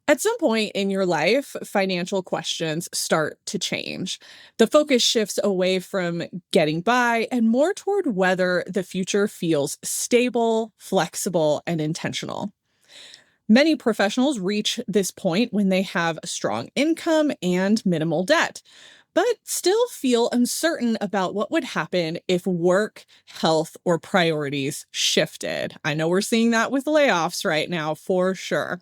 At some point in your life, financial questions start to change. The focus shifts away from getting by and more toward whether the future feels stable, flexible, and intentional. Many professionals reach this point when they have a strong income and minimal debt, but still feel uncertain about what would happen if work, health, or priorities shifted. I know we're seeing that with layoffs right now for sure.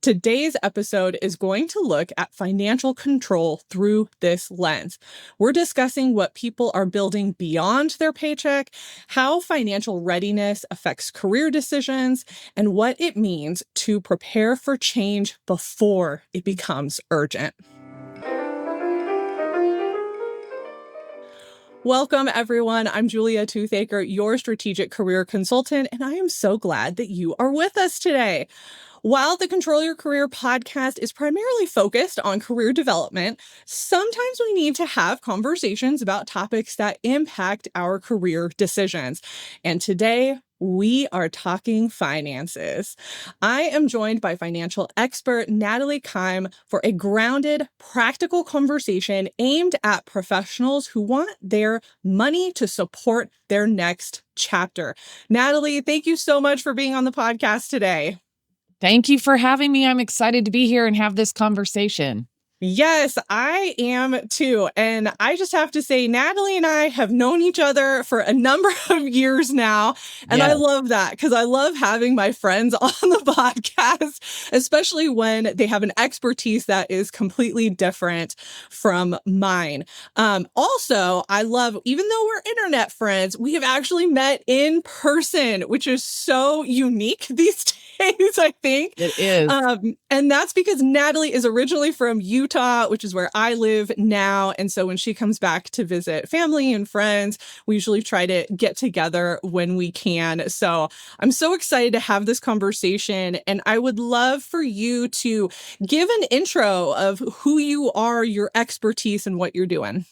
Today's episode is going to look at financial control through this lens. We're discussing what people are building beyond their paycheck, how financial readiness affects career decisions, and what it means to prepare for change before it becomes urgent. Welcome, everyone. I'm Julia Toothacre, your strategic career consultant, and I am so glad that you are with us today. While the Control Your Career podcast is primarily focused on career development, sometimes we need to have conversations about topics that impact our career decisions. And today, we are talking finances. I am joined by financial expert Natalie Kime for a grounded, practical conversation aimed at professionals who want their money to support their next chapter. Natalie, thank you so much for being on the podcast today. Thank you for having me. I'm excited to be here and have this conversation. Yes, I am too. And I just have to say, Natalie and I have known each other for a number of years now. And I love that because I love having my friends on the podcast, especially when they have an expertise that is completely different from mine. Also, I love, even though we're internet friends, we have actually met in person, which is so unique these days, I think. It is. And that's because Natalie is originally from Utah, which is where I live now. And so when she comes back to visit family and friends, we usually try to get together when we can. So I'm so excited to have this conversation. And I would love for you to give an intro of who you are, your expertise, and what you're doing.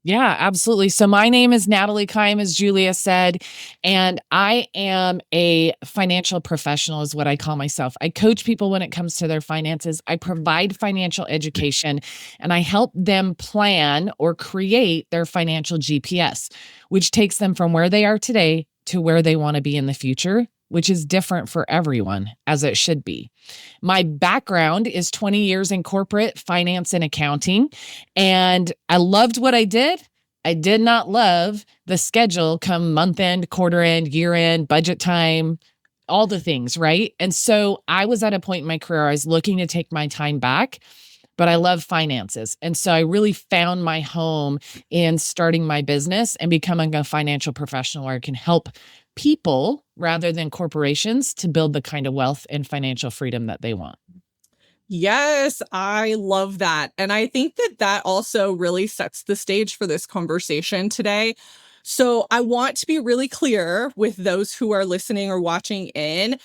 Yeah, absolutely. So my name is Natalie Kime, as Julia said, and I am a financial professional is what I call myself. I coach people when it comes to their finances. I provide financial education, and I help them plan or create their financial GPS, which takes them from where they are today to where they want to be in the future, which is different for everyone, as it should be. My background is 20 years in corporate finance and accounting, and I loved what I did. I did not love the schedule come month end, quarter end, year end, budget time, all the things, right? And so I was at a point in my career, I was looking to take my time back, but I love finances. And so I really found my home in starting my business and becoming a financial professional where I can help people rather than corporations to build the kind of wealth and financial freedom that they want. Yes, I love that. And I think that that also really sets the stage for this conversation today. So I want to be really clear with those who are listening or watching in.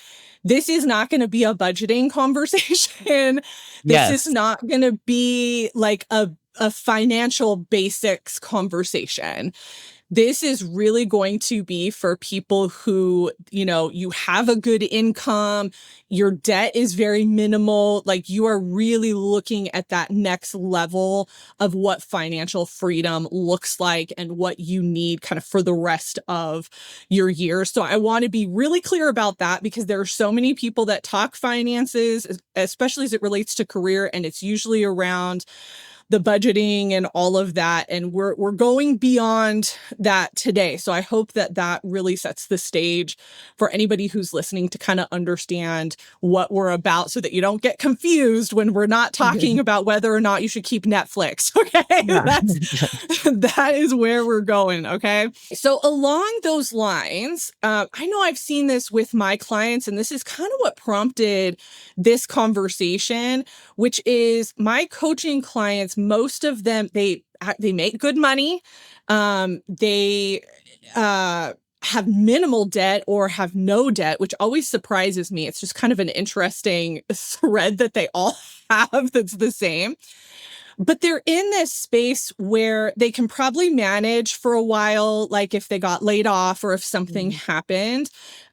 This is not going to be a budgeting conversation. This is not going to be like a financial basics conversation. This is really going to be for people who, you have a good income, your debt is very minimal, like you are really looking at that next level of what financial freedom looks like and what you need kind of for the rest of your year. So I want to be really clear about that because there are so many people that talk finances, especially as it relates to career, and it's usually around the budgeting and all of that. And we're going beyond that today. So I hope that that really sets the stage for anybody who's listening to kind of understand what we're about so that you don't get confused when we're not talking about whether or not you should keep Netflix. Okay. Yeah. That is where we're going. Okay. So along those lines, I know I've seen this with my clients, and this is kind of what prompted this conversation, which is my coaching clients, most of them, they make good money. They have minimal debt or have no debt, which always surprises me. It's just kind of an interesting thread that they all have that's the same. But they're in this space where they can probably manage for a while, like if they got laid off or if something happened.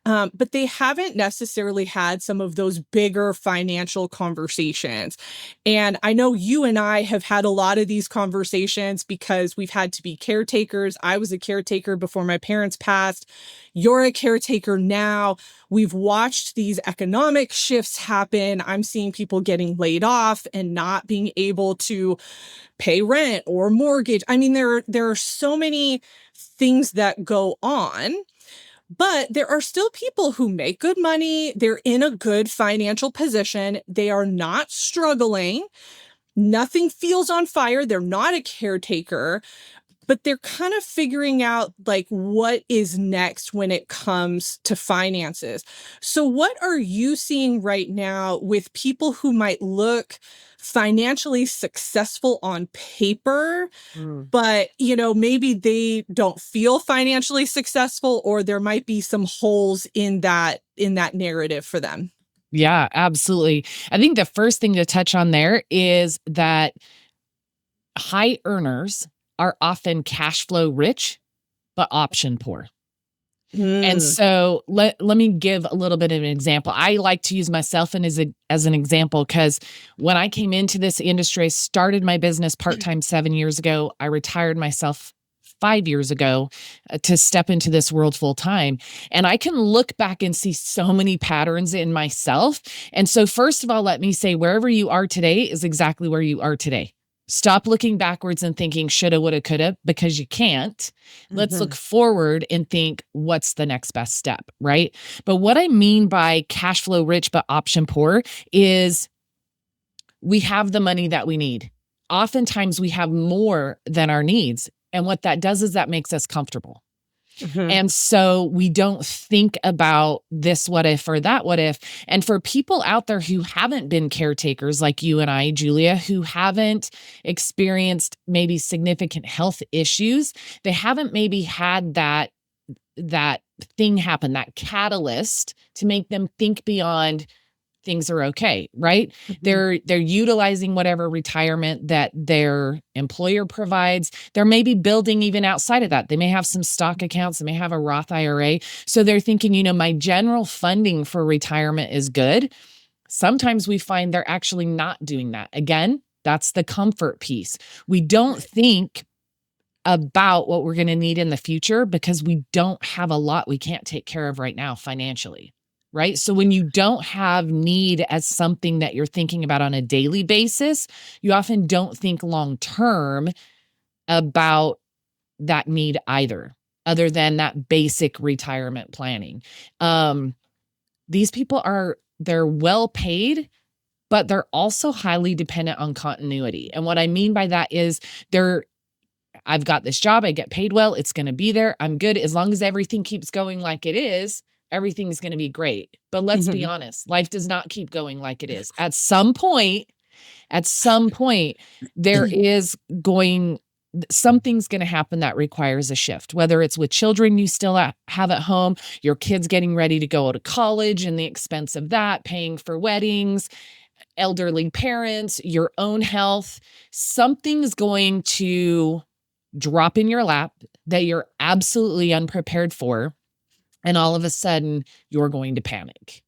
but they haven't necessarily had some of those bigger financial conversations. And I know you and I have had a lot of these conversations because we've had to be caretakers. I was a caretaker before my parents passed. You're a caretaker now. We've watched these economic shifts happen. I'm seeing people getting laid off and not being able to pay rent or mortgage. I mean, there are so many things that go on. But there are still people who make good money. They're in a good financial position. They are not struggling. Nothing feels on fire. They're not a caretaker, but they're kind of figuring out like what is next when it comes to finances. So what are you seeing right now with people who might look financially successful on paper, Mm. but maybe they don't feel financially successful, or there might be some holes in that narrative for them? Yeah, absolutely. I think the first thing to touch on there is that high earners are often cash flow rich, but option poor. And Mm. so let me give a little bit of an example. I like to use myself and as an example because when I came into this industry, I started my business part-time 7 years ago. I retired myself 5 years ago to step into this world full time. And I can look back and see so many patterns in myself. And so first of all, let me say wherever you are today is exactly where you are today. Stop looking backwards and thinking shoulda, woulda, coulda, because you can't. Let's look Mhm. forward and think, what's the next best step, right? But what I mean by cash flow rich but option poor is we have the money that we need. Oftentimes we have more than our needs. And what that does is that makes us comfortable. Mhm. And so we don't think about this what if or that what if. And for people out there who haven't been caretakers like you and I, Julia, who haven't experienced maybe significant health issues, they haven't maybe had that thing happen, that catalyst to make them think beyond things are okay, right? Mhm. They're utilizing whatever retirement that their employer provides. They're maybe building even outside of that. They may have some stock accounts, they may have a Roth IRA. So they're thinking, my general funding for retirement is good. Sometimes we find they're actually not doing that. Again, that's the comfort piece. We don't Right. think about what we're going to need in the future because we don't have a lot we can't take care of right now financially. Right. So when you don't have need as something that you're thinking about on a daily basis, you often don't think long term about that need either, other than that basic retirement planning. Um, these people they're well paid, but they're also highly dependent on continuity. And what I mean by that is I've got this job, I get paid well, it's gonna be there, I'm good. As long as everything keeps going like it is, everything's gonna be great. But let's be Mhm. honest, life does not keep going like it is. At some point, there is going something's gonna happen that requires a shift, whether it's with children you still have at home, your kids getting ready to go to college and the expense of that, paying for weddings, elderly parents, your own health. Something's going to drop in your lap that you're absolutely unprepared for. And all of a sudden, you're going to panic.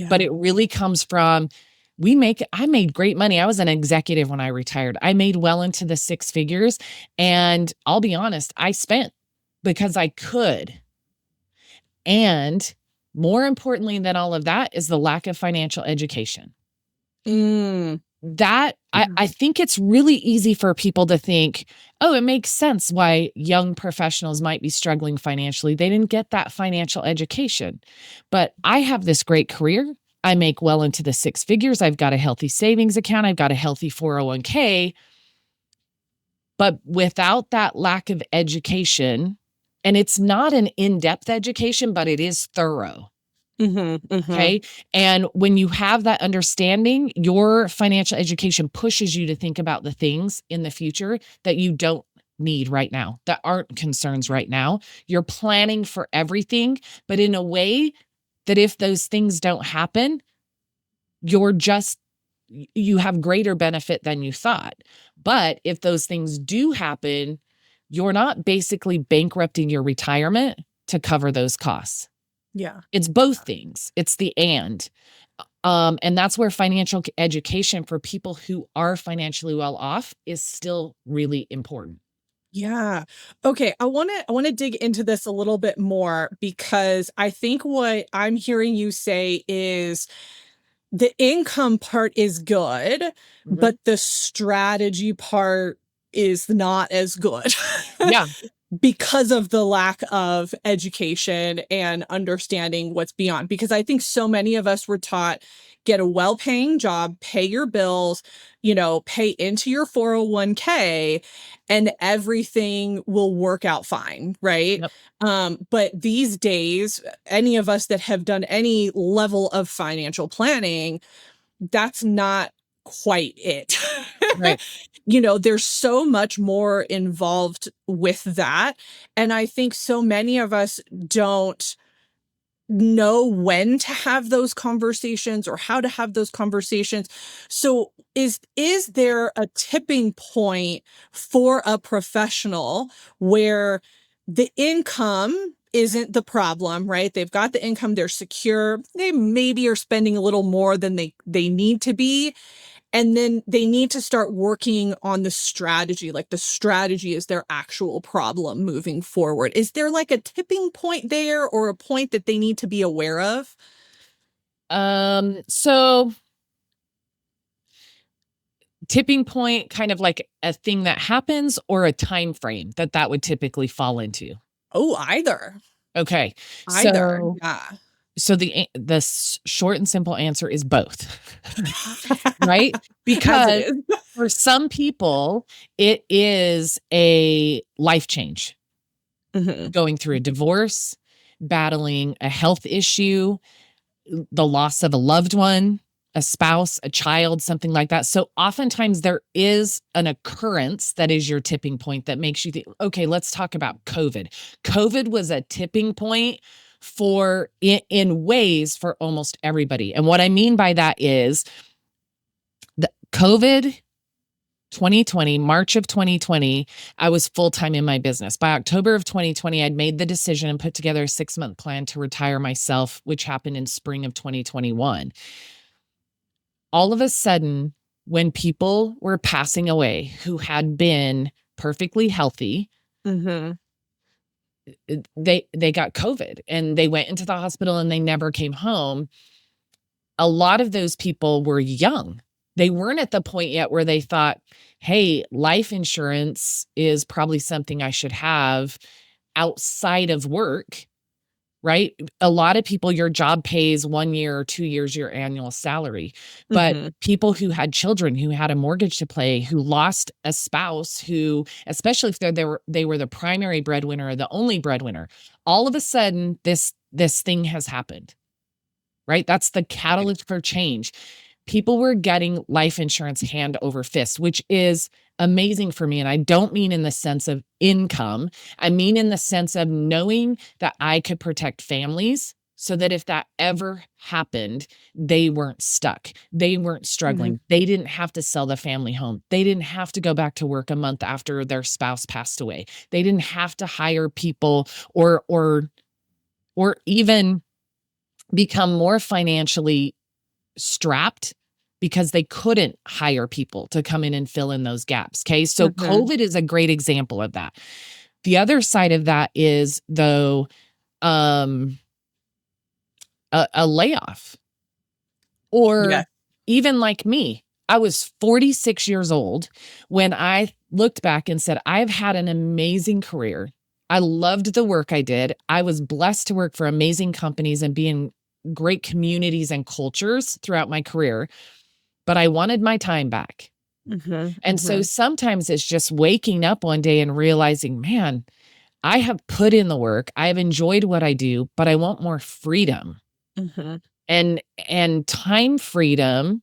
But Yeah. it really comes from I made great money. I was an executive when I retired. I made well into the six figures. And I'll be honest, I spent because I could. And more importantly than all of that is the lack of financial education. Mm. That Mhm. I think it's really easy for people to think, oh, it makes sense why young professionals might be struggling financially. They didn't get that financial education. But I have this great career. I make well into the six figures. I've got a healthy savings account. I've got a healthy 401k. But without that lack of education, and it's not an in depth education, but it is thorough. Mhm. Mhm. Okay. And when you have that understanding, your financial education pushes you to think about the things in the future that you don't need right now, that aren't concerns right now. You're planning for everything, but in a way that if those things don't happen, you're just, you have greater benefit than you thought. But if those things do happen, you're not basically bankrupting your retirement to cover those costs. Yeah. It's both things. It's the and. And that's where financial education for people who are financially well off is still really important. Yeah. Okay, I wanna dig into this a little bit more because I think what I'm hearing you say is the income part is good, Mhm. but the strategy part is not as good. Yeah. Because of the lack of education and understanding what's beyond. Because I think so many of us were taught, get a well-paying job, pay your bills, pay into your 401k, and everything will work out fine, right? Yep. But these days, any of us that have done any level of financial planning, that's not quite it. Right. There's so much more involved with that, and I think so many of us don't know when to have those conversations or how to have those conversations. So is there a tipping point for a professional where the income isn't the problem, right? They've got the income, they're secure. They maybe are spending a little more than they need to be, and then they need to start working on the strategy. Like the strategy is their actual problem moving forward. Is there like a tipping point there or a point that they need to be aware of? So tipping point, kind of like a thing that happens or a time frame that would typically fall into? Oh, either. Okay. Either. So Yeah. short and simple answer is both. Right? As it Because is. for some people, it is a life change. Mhm. Going through a divorce, battling a health issue, the loss of a loved one, a spouse, a child, something like that. So oftentimes there is an occurrence that is your tipping point that makes you think, okay, let's talk about COVID. COVID was a tipping point for in ways for almost everybody. And what I mean by that is the COVID 2020, March of 2020, I was full time in my business. By October of 2020, I'd made the decision and put together a 6-month plan to retire myself, which happened in spring of 2021. All of a sudden, when people were passing away who had been perfectly healthy, Mhm. they got COVID and they went into the hospital and they never came home. A lot of those people were young. They weren't at the point yet where they thought, hey, life insurance is probably something I should have outside of work, right? A lot of people, your job pays 1 year or 2 years your annual salary. But Mhm. people who had children, who had a mortgage to pay, who lost a spouse, who, especially if they were the primary breadwinner or the only breadwinner, all of a sudden this thing has happened, right? That's the catalyst for change. People were getting life insurance hand over fist, which is amazing for me. And I don't mean in the sense of income, I mean in the sense of knowing that I could protect families so that if that ever happened, they weren't stuck. They weren't Mhm. struggling. They didn't have to sell the family home. They didn't have to go back to work a month after their spouse passed away. They didn't have to hire people or even become more financially strapped because they couldn't hire people to come in and fill in those gaps. Okay. So Mhm. COVID is a great example of that. The other side of that is, though, um, a layoff, Yeah. or even like me. I was 46 years old when I looked back and said, I've had an amazing career. I loved the work I did. I was blessed to work for amazing companies and be in great communities and cultures throughout my career, but I wanted my time back. Mhm. And so Mhm. sometimes it's just waking up one day and realizing, man, I have put in the work. I have enjoyed what I do, but I want more freedom. Mhm. And time freedom,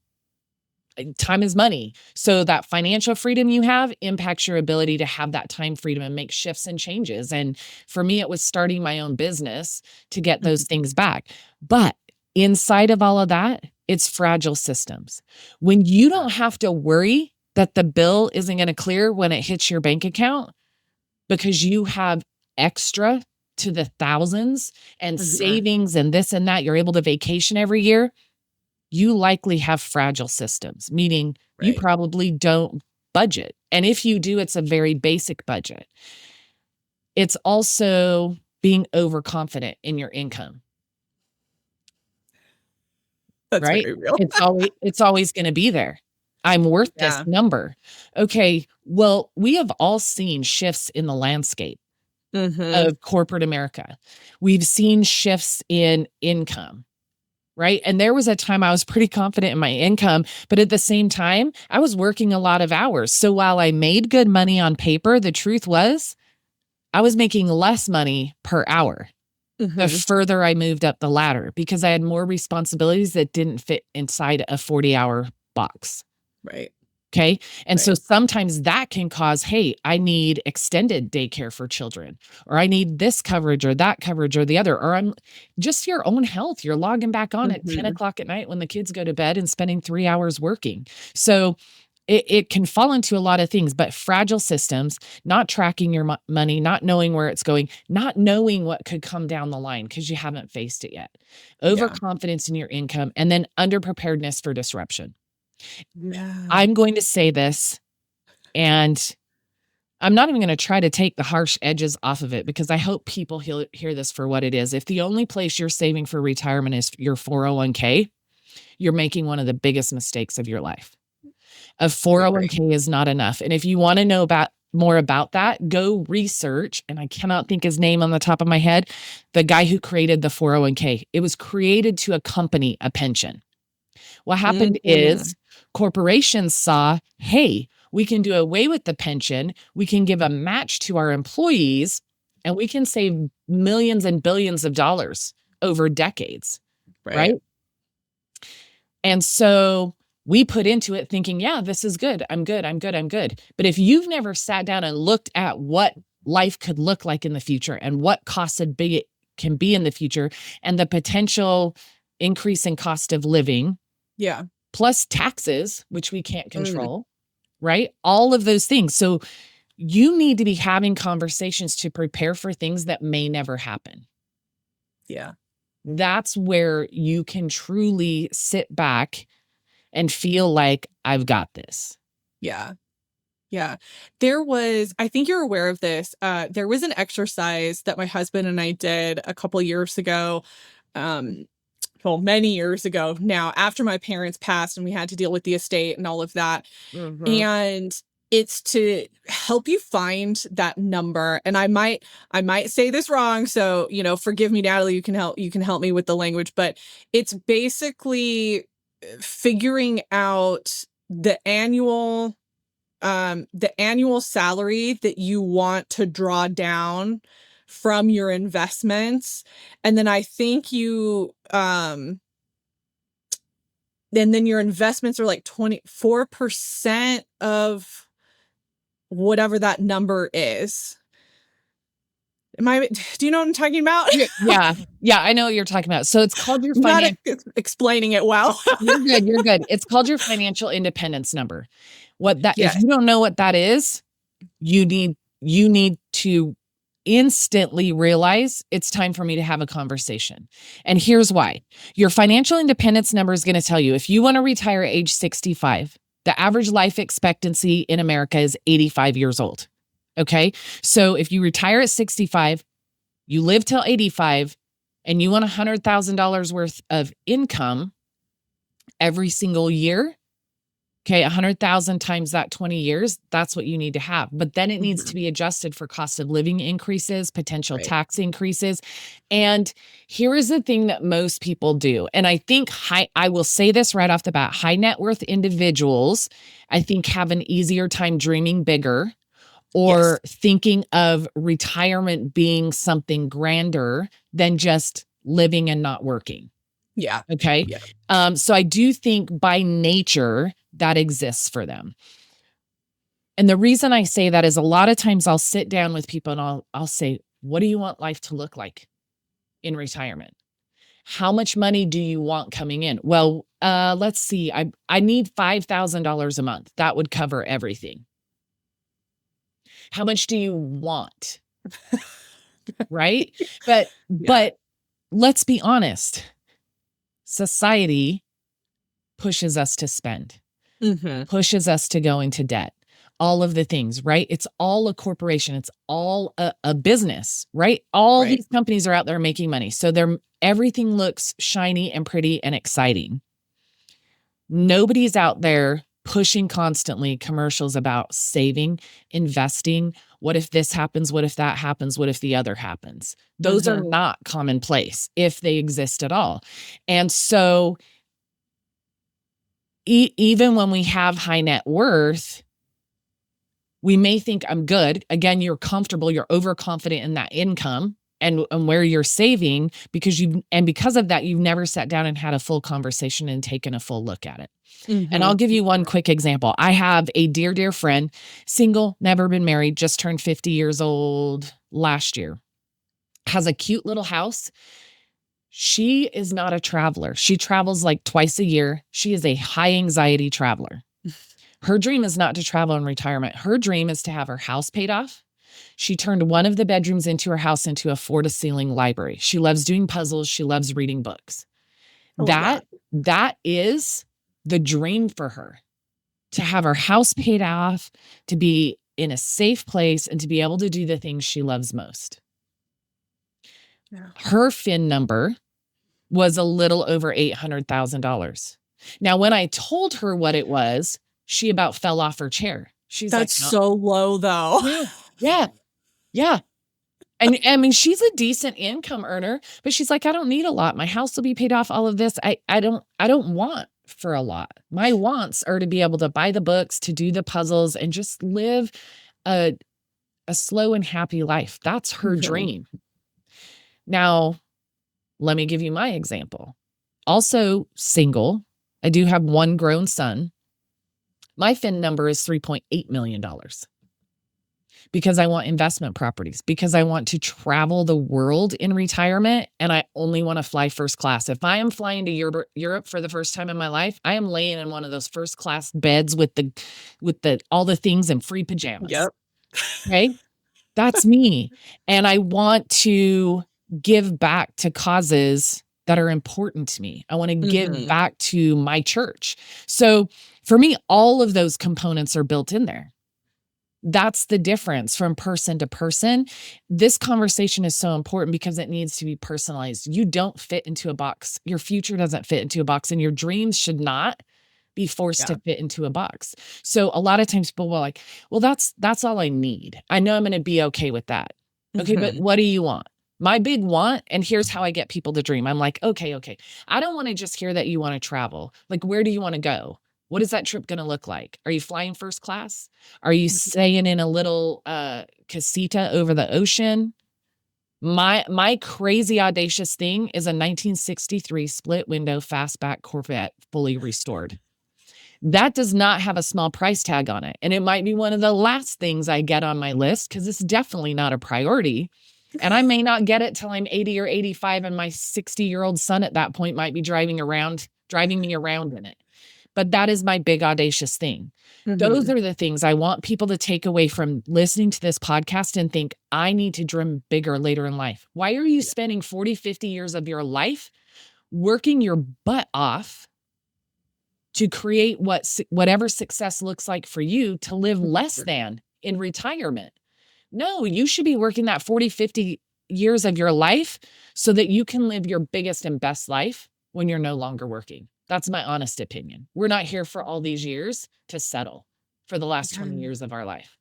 time is money. So that financial freedom you have impacts your ability to have that time freedom and make shifts and changes. And for me, it was starting my own business to get those Mhm. things back. But inside of all of that, it's fragile systems. When you don't have to worry that the bill isn't going to clear when it hits your bank account because you have extra, to the thousands and Mhm. savings and this and that, you're able to vacation every year, you likely have fragile systems, meaning you Right. probably don't budget. And if you do, it's a very basic budget. It's also being overconfident in your income, That's right? very real. It's always going to be there. I'm worth this Yeah. number. Okay, well, we have all seen shifts in the landscape Mhm. of corporate America. We've seen shifts in income, right? And there was a time I was pretty confident in my income, but at the same time, I was working a lot of hours. So while I made good money on paper, the truth was I was making less money per hour the Mhm. further I moved up the ladder because I had more responsibilities that didn't fit inside a 40-hour box. Right. Okay. And so Right. sometimes that can cause, hey, I need extended daycare for children, or I need this coverage or that coverage or the other, or I'm just your own health. You're logging back on at 10 Mhm. o'clock at night when the kids go to bed and spending 3 hours working. So it can fall into a lot of things, but fragile systems, not tracking your money, not knowing where it's going, not knowing what could come down the line because you haven't faced it yet, Yeah. overconfidence in your income, and then underpreparedness for disruption. Yeah. I'm going to say this, and I'm not even going to try to take the harsh edges off of it because I hope people hear this for what it is. If the only place you're saving for retirement is your 401k, you're making one of the biggest mistakes of your life. A I agree. 401k is not enough. And if you want to know about more about that, go research. And I cannot think his name on the top of my head. The guy who created the 401k. It was created to accompany a pension. What happened Mhm. is corporations saw, hey, we can do away with the pension, we can give a match to our employees, and we can save millions and billions of dollars over decades, right? Right. And so we put into it thinking, yeah, this is good. I'm good. I'm good. I'm good. But if you've never sat down and looked at what life could look like in the future and what costs can be in the future and the potential increase in cost of living, Yeah. plus taxes, which we can't Mm. control, right? All of those things. So you need to be having conversations to prepare for things that may never happen. Yeah. That's where you can truly sit back and feel like I've got this. Yeah. Yeah. I think you're aware of this. There was an exercise that my husband and I did a couple years ago. Um, well, many years ago now, after my parents passed and we had to deal with the estate and all of that. Mhm. And it's to help you find that number. And I might say this wrong. So, forgive me, Natalie, you can help me with the language, but it's basically figuring out the annual salary that you want to draw down from your investments. And then I think then your investments are like 24% of whatever that number is. Do you know what I'm talking about? Yeah. Yeah, I know what you're talking about. So it's called your I'm not financial. explaining it well. You're good, you're good. It's called your financial independence number. What that if Yes. you don't know what that is, you need to instantly realize it's time for me to have a conversation. And here's why. Your financial independence number is going to tell you if you want to retire at age 65, the average life expectancy in America is 85 years old. Okay? So if you retire at 65, you live till 85 and you want $100,000 worth of income every single year, okay, 100,000 times that 20 years, that's what you need to have. But then it needs to Mhm. be adjusted for cost of living increases, potential Right. tax increases. And here is the thing that most people do. And I think I will say this right off the bat, high net worth individuals, I think have an easier time dreaming bigger Yes. or thinking of retirement being something grander than just living and not working. Yeah. Okay. Yeah. So I do think by nature that exists for them. And the reason I say that is a lot of times I'll sit down with people and I'll say, what do you want life to look like in retirement? How much money do you want coming in? Well, let's see. I need $5,000 a month. That would cover everything. How much do you want? right? But Yeah. but let's be honest. Society pushes us to spend, Mhm. pushes us to go into debt. All of the things, right? It's all a corporation. It's all a business, right? All Right. these companies are out there making money. So everything looks shiny and pretty and exciting. Nobody's out there pushing constantly commercials about saving, investing. What if this happens? What if that happens? What if the other happens? Those are Mhm. not commonplace if they exist at all. And so, even when we have high net worth, we may think I'm good. Again, you're comfortable, you're overconfident in that income and where you're saving because of that, you've never sat down and had a full conversation and taken a full look at it. And I'll Mhm. give you one quick example. I have a dear, dear friend, single, never been married, just turned 50 years old last year, has a cute little house. She is not a traveler. She travels like twice a year. She is a high anxiety traveler. Her dream is not to travel in retirement. Her dream is to have her house paid off. She turned one of the bedrooms into her house into a floor to ceiling library. She loves doing puzzles. She loves reading books. I love That that. that is the dream for her, to have her house paid off, to be in a safe place, and to be able to do the things she loves most. Yeah. Her FIN number was a little over $800,000. Now, when I told her what it was, she about fell off her chair. She's like, That's no, so low though. yeah, yeah, yeah. And I mean, she's a decent income earner, but she's like, I don't need a lot. My house will be paid off, all of this. I don't want for a lot. My wants are to be able to buy the books, to do the puzzles, and just live a, a slow and happy life. That's her Mhm. dream. Now, let me give you my example. Also single. I do have one grown son. My FIN number is $3.8 million because I want investment properties, because I want to travel the world in retirement, and I only want to fly first class. If I am flying to Europe for the first time in my life, I am laying in one of those first class beds with the all the things and free pajamas. Yep. Okay? That's me. And I want to give back to causes that are important to me. I want to give Mhm. back to my church. So for me, all of those components are built in there. That's the difference from person to person. This conversation is so important because it needs to be personalized. You don't fit into a box. Your future doesn't fit into a box, and your dreams should not be forced Yeah. to fit into a box. So a lot of times people will like, well, that's all I need. I know I'm going to be okay with that. Okay, but Mhm. what do you want? My big want, and here's how I get people to dream. I'm like, okay. I don't want to just hear that you want to travel. Like, where do you want to go? What is that trip going to look like? Are you flying first class? Are you Mhm. staying in a little casita over the ocean? My crazy audacious thing is a 1963 split window fastback Corvette fully restored. That does not have a small price tag on it. And it might be one of the last things I get on my list because it's definitely not a priority. And I may not get it till I'm 80 or 85, and my 60-year-old son at that point might be driving me around in it. But that is my big audacious thing. Those Mhm. are the things I want people to take away from listening to this podcast and think, I need to dream bigger later in life. Why are you Yeah. spending 40, 50 years of your life working your butt off to create whatever success looks like for you to live less Mhm. than in retirement? No, you should be working that 40, 50 years of your life so that you can live your biggest and best life when you're no longer working. That's my honest opinion. We're not here for all these years to settle for the last 20 Yeah. years of our life.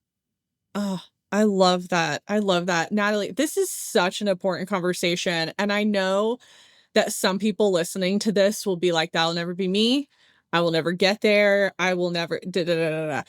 Oh, I love that. I love that. Natalie, this is such an important conversation. And I know that some people listening to this will be like, that'll never be me. I will never get there. I will never. Da, da, da, da, da.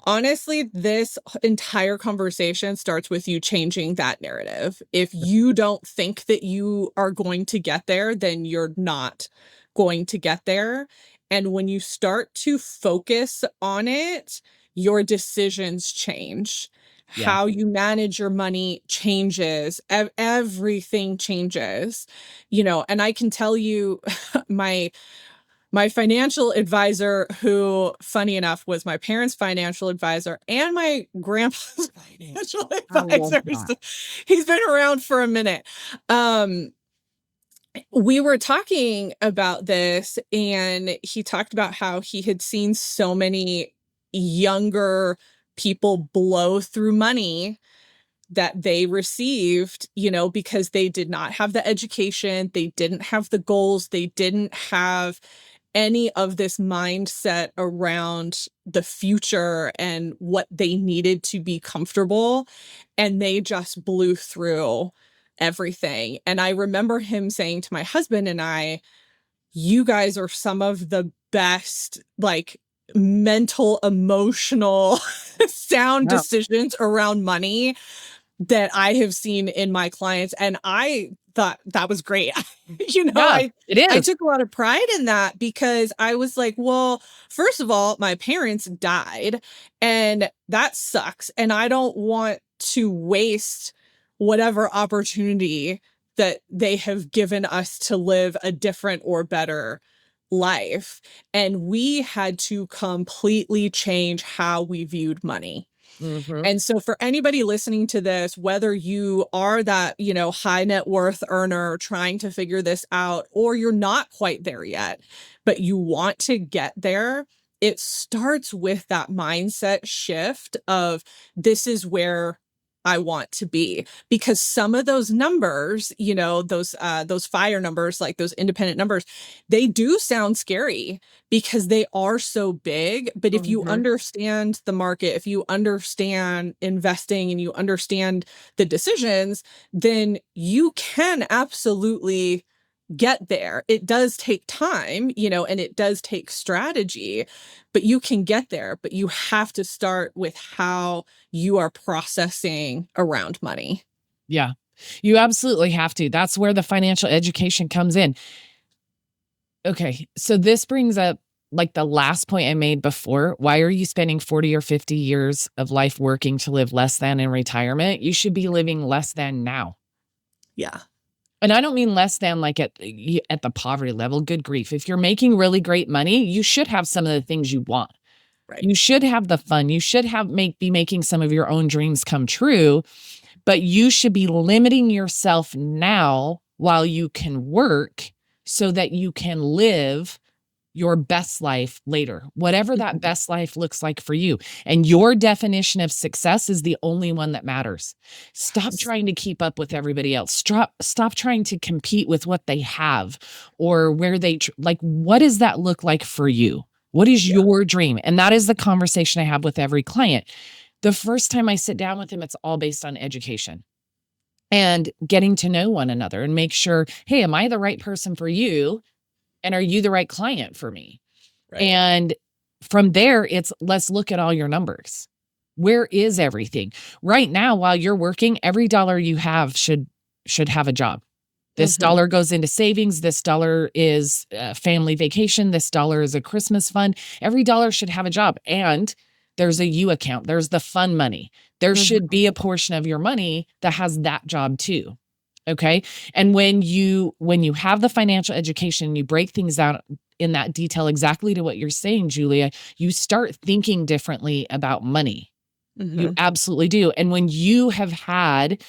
Honestly, this entire conversation starts with you changing that narrative. If you don't think that you are going to get there, then you're not going to get there. And when you start to focus on it, your decisions change. Yeah. How you manage your money changes. Everything changes. And I can tell you my my financial advisor, who, funny enough, was my parents' financial advisor and my grandpa's financial I love advisor. that. So he's been around for a minute. We were talking about this, and he talked about how he had seen so many younger people blow through money that they received, because they did not have the education, they didn't have the goals, they didn't have any of this mindset around the future and what they needed to be comfortable. And they just blew through everything. And I remember him saying to my husband and I, you guys are some of the best, like, mental, emotional, sound Yeah. decisions around money that I have seen in my clients, and I thought that was great. Yeah, it I is. took a lot of pride in that because I was like, well, first of all, my parents died, and that sucks, and I don't want to waste whatever opportunity that they have given us to live a different or better life. And we had to completely change how we viewed money. Mhm. And so for anybody listening to this, whether you are that, high net worth earner trying to figure this out, or you're not quite there yet, but you want to get there, it starts with that mindset shift of, this is where I want to be. Because some of those numbers, those fire numbers, like those independent numbers, they do sound scary because they are so big. But if you Mhm. understand the market, if you understand investing, and you understand the decisions, then you can absolutely get there. It does take time, and it does take strategy, but you can get there. But you have to start with how you are processing around money. Yeah. You absolutely have to. That's where the financial education comes in. Okay, so this brings up, like, the last point I made before. Why are you spending 40 or 50 years of life working to live less than in retirement? You should be living less than now. Yeah. And I don't mean less than like at the poverty level. Good grief. If you're making really great money, you should have some of the things you want. Right. You should have the fun. You should be making some of your own dreams come true, but you should be limiting yourself now while you can work so that you can live your best life later, whatever that Mhm. best life looks like for you. And your definition of success is the only one that matters. Stop Yes. trying to keep up with everybody else. Stop trying to compete with what they have or where like, what does that look like for you? What is Yeah. your dream? And that is the conversation I have with every client. The first time I sit down with them, it's all based on education and getting to know one another and make sure, hey, am I the right person for you? And are you the right client for me? Right. And from there, it's let's look at all your numbers. Where is everything? Right now, while you're working, every dollar you have should have a job. This Mhm. dollar goes into savings. This dollar is a family vacation. This dollar is a Christmas fund. Every dollar should have a job. And there's a U account. There's the fun money. There should Mhm. be a portion of your money that has that job too. Okay. And when you have the financial education, you break things out in that detail exactly to what you're saying, Julia, you start thinking differently about money. You Mhm. absolutely do. And when you have had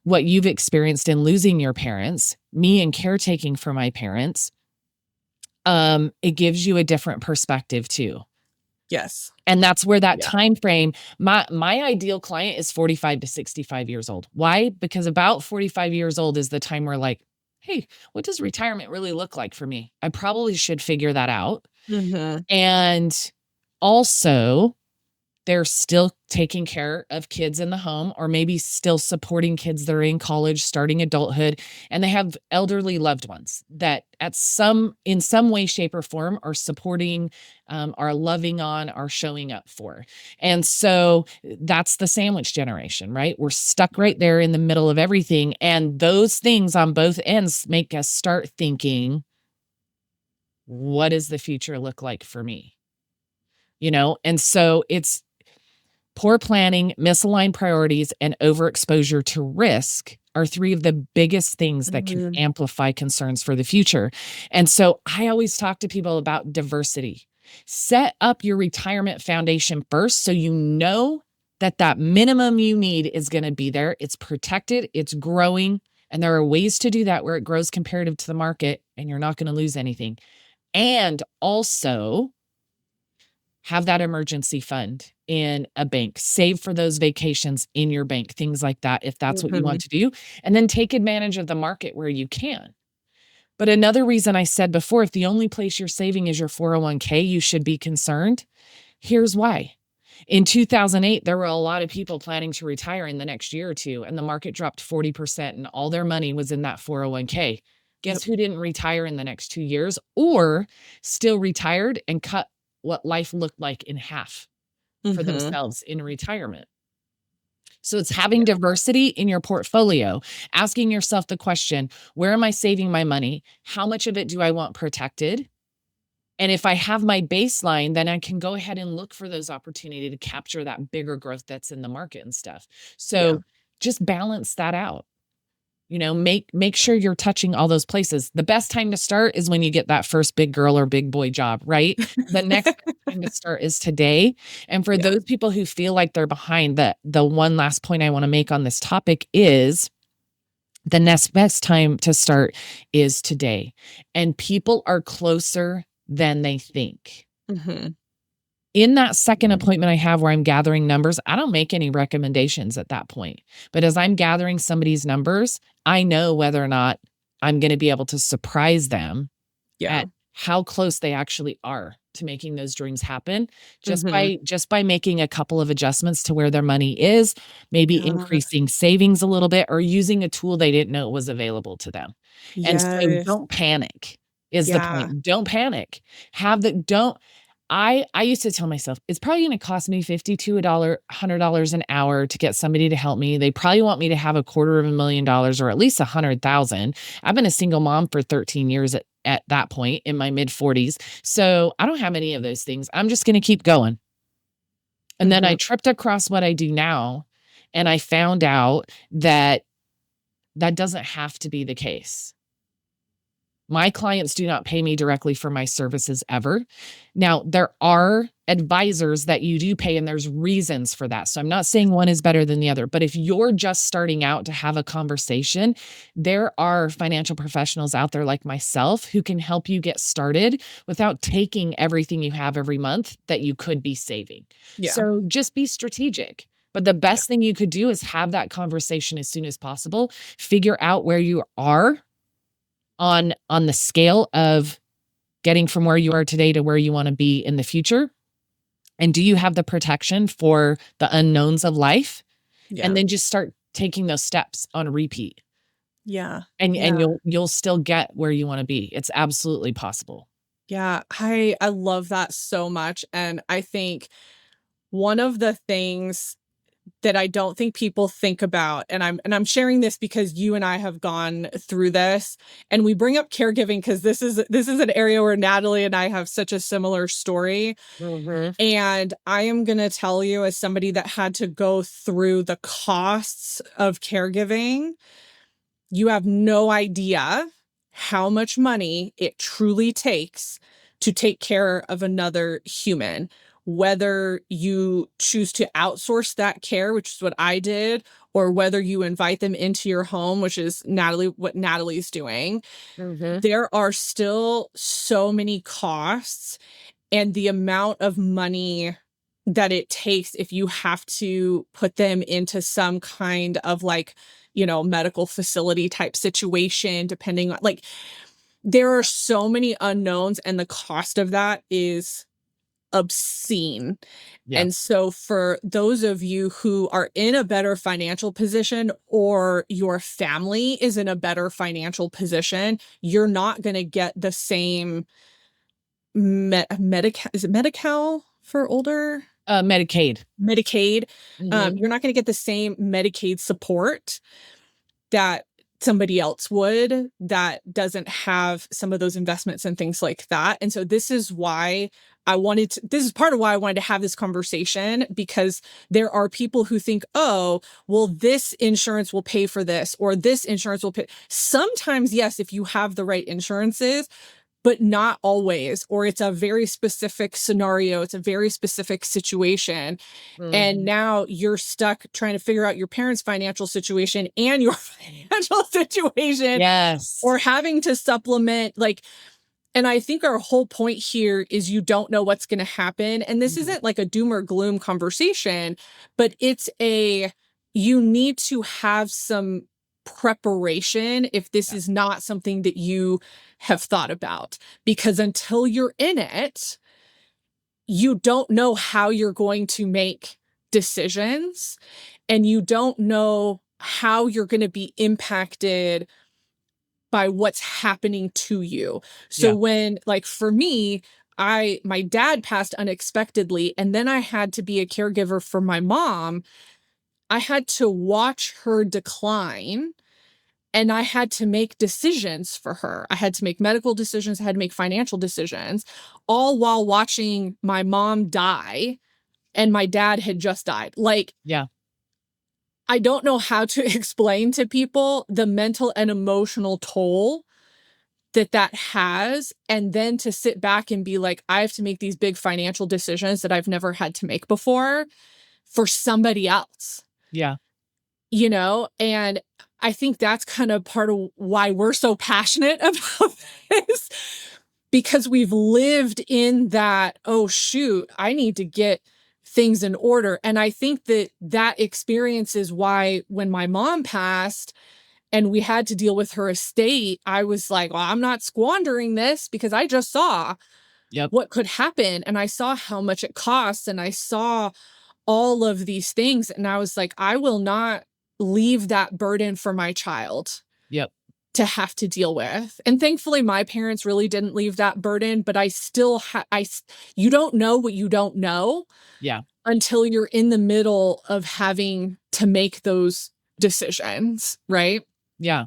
what you've experienced in losing your parents, me in caretaking for my parents, it gives you a different perspective too. Yes. And that's where that Yeah. time frame, my ideal client is 45 to 65 years old. Why? Because about 45 years old is the time where, like, hey, what does retirement really look like for me? I probably should figure that out. Mhm. And also, they're still taking care of kids in the home or maybe still supporting kids that are in college, starting adulthood, and they have elderly loved ones that in some way, shape, or form are supporting, are loving on, are showing up for. And so that's the sandwich generation, right? We're stuck Yeah. right there in the middle of everything. And those things on both ends make us start thinking, what does the future look like for me? And so it's poor planning, misaligned priorities, and overexposure to risk are three of the biggest things that can Mhm. amplify concerns for the future. And so I always talk to people about diversity. Set up your retirement foundation first so you know that that minimum you need is going to be there. It's protected, it's growing, and there are ways to do that where it grows comparative to the market and you're not going to lose anything. And also have that emergency fund in a bank, save for those vacations in your bank, things like that, if that's what you want Mhm. to do, and then take advantage of the market where you can. But another reason I said before, if the only place you're saving is your 401k, you should be concerned. Here's why. In 2008, there were a lot of people planning to retire in the next year or two, and the market dropped 40%, and all their money was in that 401k. Guess Yep. who didn't retire in the next 2 years or still retired and cut what life looked like in half for Mhm. themselves in retirement? So it's having diversity in your portfolio, asking yourself the question, where am I saving my money? How much of it do I want protected? And if I have my baseline, then I can go ahead and look for those opportunity to capture that bigger growth that's in the market and stuff. Yeah. So just balance that out. Make sure you're touching all those places. The best time to start is when you get that first big girl or big boy job, right? The next best time to start is today. And for Yeah. those people who feel like they're behind, the one last point I want to make on this topic is the next best time to start is today. And people are closer than they think. Mhm. In that second appointment I have where I'm gathering numbers, I don't make any recommendations at that point. But as I'm gathering somebody's numbers, I know whether or not I'm going to be able to surprise them Yeah. at how close they actually are to making those dreams happen just Mhm. by making a couple of adjustments to where their money is, maybe Yeah. increasing savings a little bit or using a tool they didn't know was available to them. And so Yes. don't panic is the Yeah. point. Don't panic. Have the don't I used to tell myself, it's probably gonna cost me 50 to $100 an hour to get somebody to help me. They probably want me to have $250,000 or at least 100,000. I've been a single mom for 13 years at that point in my mid 40s. So I don't have any of those things. I'm just gonna keep going. And then I Mhm. tripped across what I do now, and I found out that that doesn't have to be the case. My clients do not pay me directly for my services ever. Now, there are advisors that you do pay, and there's reasons for that. So I'm not saying one is better than the other, but if you're just starting out to have a conversation, there are financial professionals out there like myself who can help you get started without taking everything you have every month that you could be saving. Yeah. So just be strategic. But the Yeah. best thing you could do is have that conversation as soon as possible, figure out where you are on the scale of getting from where you are today to where you wanna be in the future, and do you have the protection for the unknowns of life? And Yeah. then just start taking those steps on repeat, Yeah. and Yeah. you'll still get where you wanna be. It's absolutely possible. Yeah. I love that so much, and I think one of the things that I don't think people think about, and I'm sharing this because you and I have gone through this, and we bring up caregiving because this is an area where Natalie and I have such a similar story, Mhm. and I am gonna tell you as somebody that had to go through the costs of caregiving, you have no idea how much money it truly takes to take care of another human. Whether you choose to outsource that care, which is what I did, or whether you invite them into your home, which is what Natalie's doing, Mhm. there are still so many costs and the amount of money that it takes if you have to put them into some kind of like, medical facility type situation, depending on like, there are so many unknowns and the cost of that is obscene. Yeah. And so for those of you who are in a better financial position or your family is in a better financial position, you're not going to get the same Medi-Cal, is it Medi-Cal for older? Medicaid. Medicaid. Mhm. You're not gonna get the same Medicaid support that somebody else would that doesn't have some of those investments and things like that, and so this is why this is part of why I wanted to have this conversation, because there are people who think, oh, well, this insurance will pay for this, or this insurance will pay. Sometimes, yes, if you have the right insurances, but not always, or it's a very specific scenario. It's a very specific situation. And Mhm. now you're stuck trying to figure out your parents' financial situation and your financial situation, Yes. or having to supplement, like, and I think our whole point here is you don't know what's going to happen. And this Mhm. isn't like a doom or gloom conversation, but you need to have some preparation if this Yeah. is not something that you have thought about. Because until you're in it, you don't know how you're going to make decisions, and you don't know how you're going to be impacted by what's happening to you. So Yeah. when, like, for me, my dad passed unexpectedly, and then I had to be a caregiver for my mom. I had to watch her decline, and I had to make decisions for her. I had to make medical decisions, I had to make financial decisions, all while watching my mom die, and my dad had just died. Like, Yeah. I don't know how to explain to people the mental and emotional toll that has, and then to sit back and be like, I have to make these big financial decisions that I've never had to make before for somebody else, Yeah. and I think that's kind of part of why we're so passionate about this, because we've lived in that, oh shoot, I need to get things in order. And I think that experience is why when my mom passed and we had to deal with her estate, I was like, well, I'm not squandering this, because I just saw Yep. what could happen, and I saw how much it costs, and I saw all of these things, and I was like, I will not leave that burden for my child Yep. to have to deal with. And thankfully my parents really didn't leave that burden, but I still you don't know what you don't know Yeah. until you're in the middle of having to make those decisions, right? Yeah.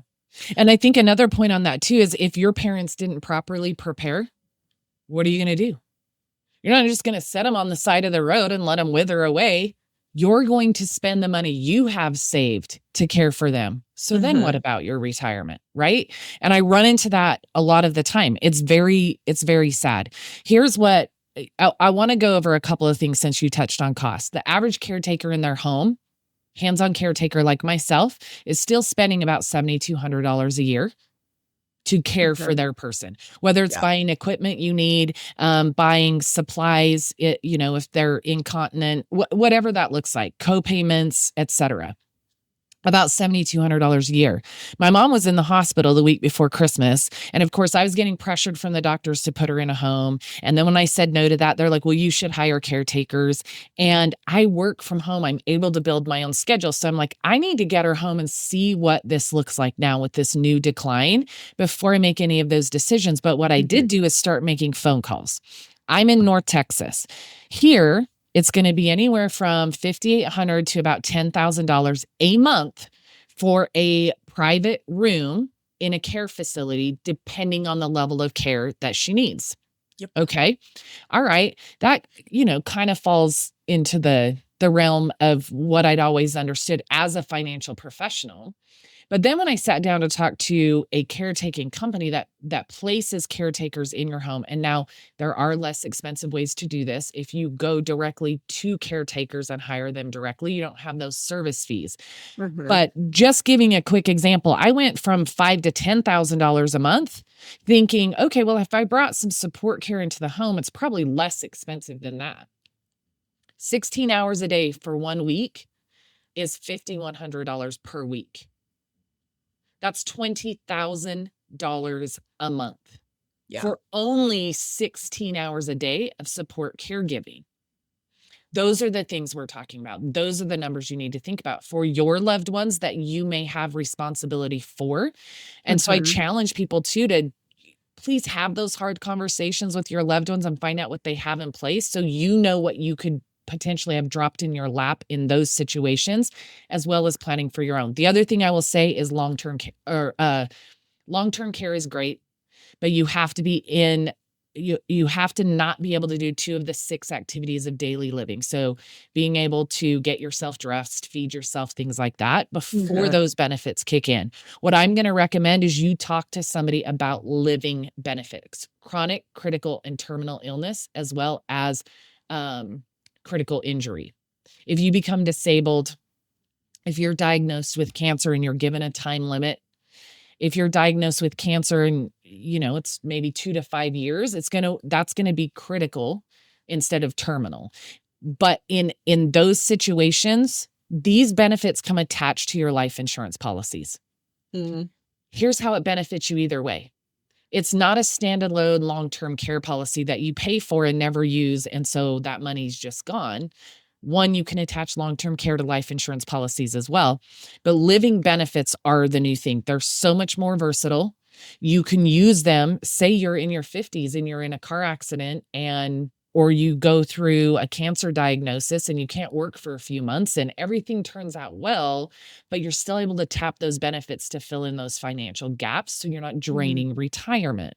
And I think another point on that too is if your parents didn't properly prepare, what are you going to do? You're not just going to set them on the side of the road and let them wither away. You're going to spend the money you have saved to care for them. So then what Mhm. about your retirement, right? And I run into that a lot of the time. It's very sad. Here's what I want to go over a couple of things since you touched on cost. The average caretaker in their home, hands-on caretaker like myself, is still spending about $7,200 a year to care for Mhm. their person, whether it's Yeah. buying equipment you need, buying supplies, if they're incontinent, whatever that looks like, co-payments, etc. About $7,200 a year. My mom was in the hospital the week before Christmas. And of course, I was getting pressured from the doctors to put her in a home. And then when I said no to that, they're like, well, you should hire caretakers. And I work from home. I'm able to build my own schedule. So I'm like, I need to get her home and see what this looks like now with this new decline before I make any of those decisions. But what I Mhm. did do is start making phone calls. I'm in North Texas. Here, it's going to be anywhere from $5,800 to about $10,000 a month for a private room in a care facility, depending on the level of care that she needs. Yep. Okay. All right. That, kind of falls into the realm of what I'd always understood as a financial professional. But then when I sat down to talk to a caretaking company that places caretakers in your home, and now there are less expensive ways to do this. If you go directly to caretakers and hire them directly, you don't have those service fees. Mhm. But just giving a quick example, I went from $5,000 to $10,000 a month, thinking, okay, well, if I brought some support care into the home, it's probably less expensive than that. 16 hours a day for 1 week is $5,100 per week. That's $20,000 a month Yeah. for only 16 hours a day of support caregiving. Those are the things we're talking about. Those are the numbers you need to think about for your loved ones that you may have responsibility for. And so I Mhm. challenge people too to please have those hard conversations with your loved ones and find out what they have in place so you know what you could potentially have dropped in your lap in those situations, as well as planning for your own. The other thing I will say is long-term care is great, but you have to be in you have to not be able to do 2 of the 6 activities of daily living. So being able to get yourself dressed, feed yourself, things like that before Mhm. those benefits kick in. What I'm going to recommend is you talk to somebody about living benefits, chronic, critical, and terminal illness, as well as critical injury. If you become disabled, if you're diagnosed with cancer and you're given a time limit, if you're diagnosed with cancer and it's maybe 2 to 5 years, that's going to be critical instead of terminal. But in those situations, these benefits come attached to your life insurance policies. Mhm. Here's how it benefits you either way. It's not a standalone long-term care policy that you pay for and never use, and so that money's just gone. One, you can attach long-term care to life insurance policies as well, but living benefits are the new thing. They're so much more versatile. You can use them, say you're in your 50s and you're in a car accident or you go through a cancer diagnosis and you can't work for a few months and everything turns out well, but you're still able to tap those benefits to fill in those financial gaps so you're not Mhm. draining retirement.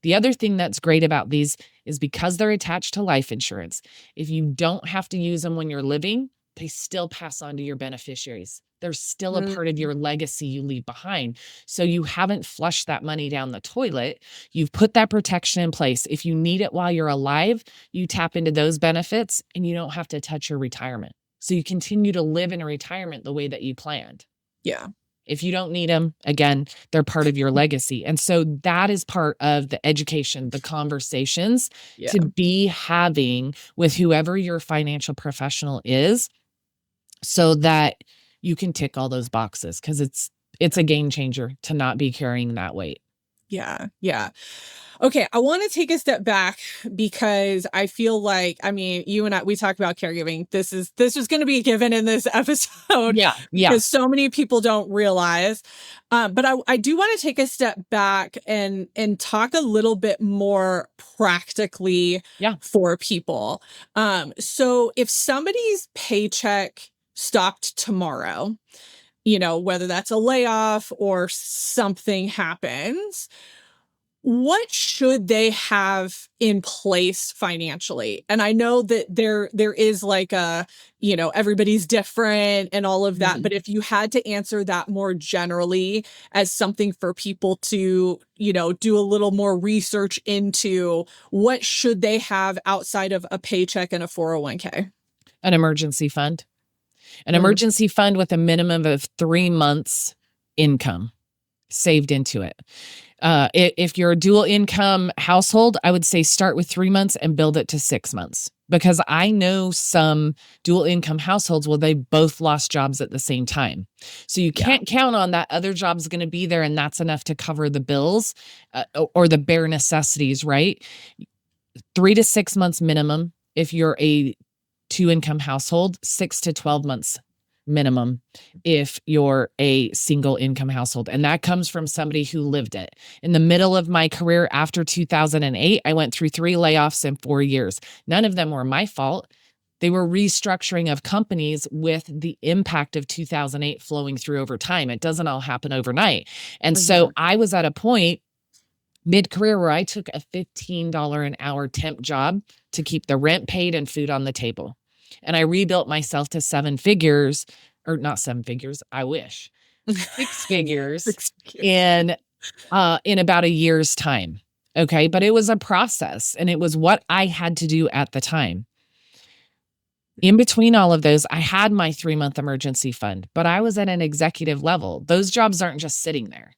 The other thing that's great about these is because they're attached to life insurance, if you don't have to use them when you're living, they still pass on to your beneficiaries. They're still a part of Mhm. your legacy you leave behind. So you haven't flushed that money down the toilet. You've put that protection in place. If you need it while you're alive, you tap into those benefits and you don't have to touch your retirement. So you continue to live in a retirement the way that you planned. Yeah. If you don't need them, again, they're part of your legacy. And so that is part of the education, the conversations Yeah. to be having with whoever your financial professional is so that you can tick all those boxes because it's a game changer to not be carrying that weight. Yeah. Yeah. Okay, I want to take a step back because I feel like, I mean, you and I, we talked about caregiving. This is going to be given in this episode Yeah, yeah, because so many people don't realize. But I do want to take a step back and talk a little bit more practically yeah. for people. So if somebody's paycheck stopped tomorrow, whether that's a layoff or something happens, what should they have in place financially? And I know that there is like everybody's different and all of that, Mhm. but if you had to answer that more generally as something for people to, do a little more research into, what should they have outside of a paycheck and a 401k? An emergency fund. An Mm, emergency fund with a minimum of 3 months income saved into it. If you're a dual income household, I would say start with 3 months and build it to 6 months because I know some dual income households where they both lost jobs at the same time. So you yeah. can't count on that other job's going to be there and that's enough to cover the bills or the bare necessities, right? 3 to 6 months minimum if you're a 2 income household, 6 to 12 months minimum if you're a single income household. And that comes from somebody who lived it. In the middle of my career after 2008, I went through 3 layoffs in 4 years. None of them were my fault. They were restructuring of companies with the impact of 2008 flowing through over time. It doesn't all happen overnight. And so Mhm. I was at a point mid-career where I took a $15 an hour temp job to keep the rent paid and food on the table. And I rebuilt myself to 7 figures, or not 7 figures, I wish. 6 figures Excuse- in about a year's time. Okay, but it was a process and it was what I had to do at the time. In between all of those, I had my 3-month emergency fund, but I was at an executive level. Those jobs aren't just sitting there.